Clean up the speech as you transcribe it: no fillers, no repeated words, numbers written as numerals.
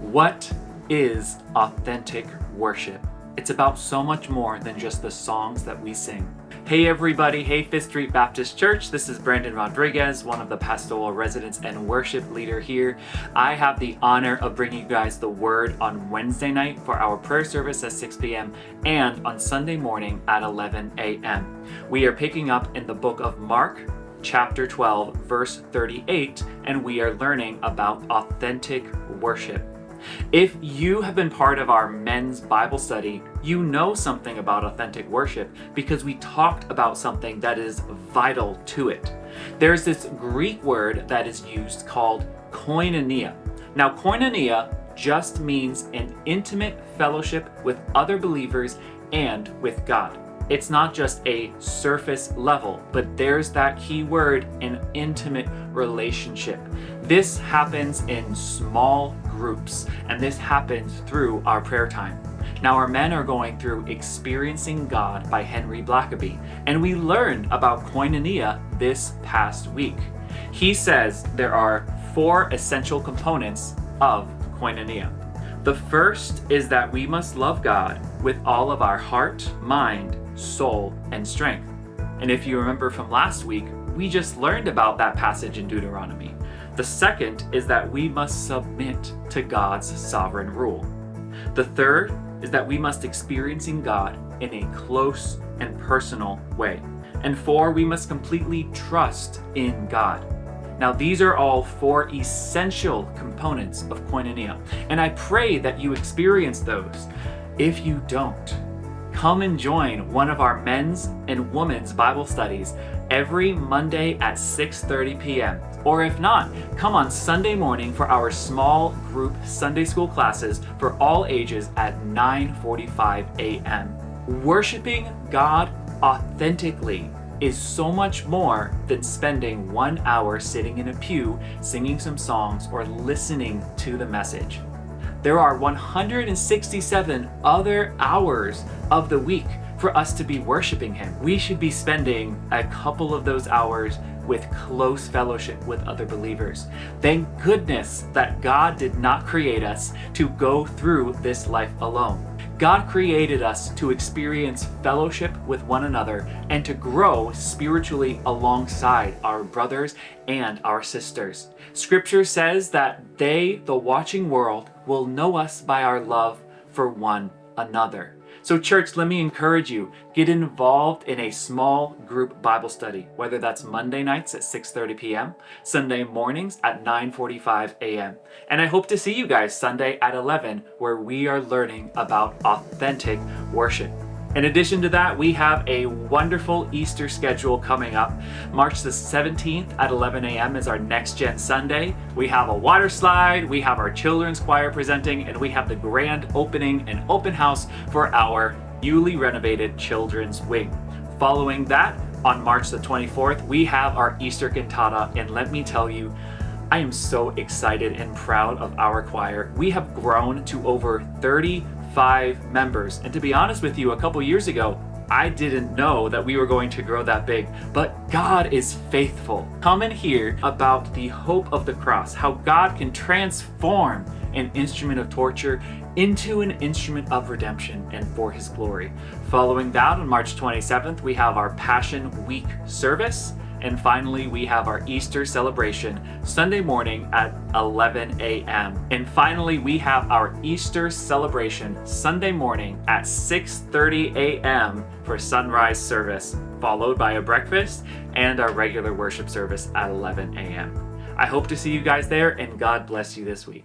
What is authentic worship? It's about so much more than just the songs that we sing. Hey everybody, hey Fifth Street Baptist Church, this is Brandon Rodriguez, one of the Pastoral Residents and worship leader here. I have the honor of bringing you guys the word on Wednesday night for our prayer service at 6 p.m. and on Sunday morning at 11 a.m. We are picking up in the book of Mark, chapter 12, verse 38, and we are learning about authentic worship. If you have been part of our men's Bible study, you know something about authentic worship because we talked about something that is vital to it. There's this Greek word that is used called Koinonia. Now, Koinonia just means an intimate fellowship with other believers and with God. It's not just a surface level, but there's that key word, an intimate relationship. This happens in small groups, and this happens through our prayer time. Now, our men are going through Experiencing God by Henry Blackaby, and we learned about Koinonia this past week. He says there are 4 essential components of Koinonia. The first is that we must love God with all of our heart, mind, soul, and strength. And if you remember from last week, we just learned about that passage in Deuteronomy. The second is that we must submit to God's sovereign rule. The third is that we must experiencing God in a close and personal way. And 4, we must completely trust in God. Now, these are all 4 essential components of Koinonia, and I pray that you experience those. If you don't, come and join one of our men's and women's Bible studies every Monday at 6:30 p.m. Or if not, come on Sunday morning for our small group Sunday school classes for all ages at 9:45 a.m. Worshiping God authentically is so much more than spending 1 hour sitting in a pew singing some songs or listening to the message. There are 167 other hours of the week for us to be worshiping Him. We should be spending a couple of those hours with close fellowship with other believers. Thank goodness that God did not create us to go through this life alone. God created us to experience fellowship with one another and to grow spiritually alongside our brothers and our sisters. Scripture says that they, the watching world, will know us by our love for one another. So church, let me encourage you, get involved in a small group Bible study, whether that's Monday nights at 6:30 p.m., Sunday mornings at 9:45 a.m. And I hope to see you guys Sunday at 11, where we are learning about authentic worship. In addition to that, we have a wonderful Easter schedule coming up. March the 17th at 11 a.m. is our Next Gen Sunday. We have a water slide, we have our children's choir presenting, and we have the grand opening and open house for our newly renovated children's wing. Following that, on March the 24th, we have our Easter cantata, and let me tell you, I am so excited and proud of our choir. We have grown to over 35 members. And to be honest with you, a couple years ago, I didn't know that we were going to grow that big, but God is faithful. Come and hear about the hope of the cross, how God can transform an instrument of torture into an instrument of redemption and for His glory. Following that, on March 27th, we have our Passion Week service. And finally, we have our Easter celebration Sunday morning at 11 a.m. And finally, we have our Easter celebration Sunday morning at 6:30 a.m. for sunrise service, followed by a breakfast and our regular worship service at 11 a.m. I hope to see you guys there, and God bless you this week.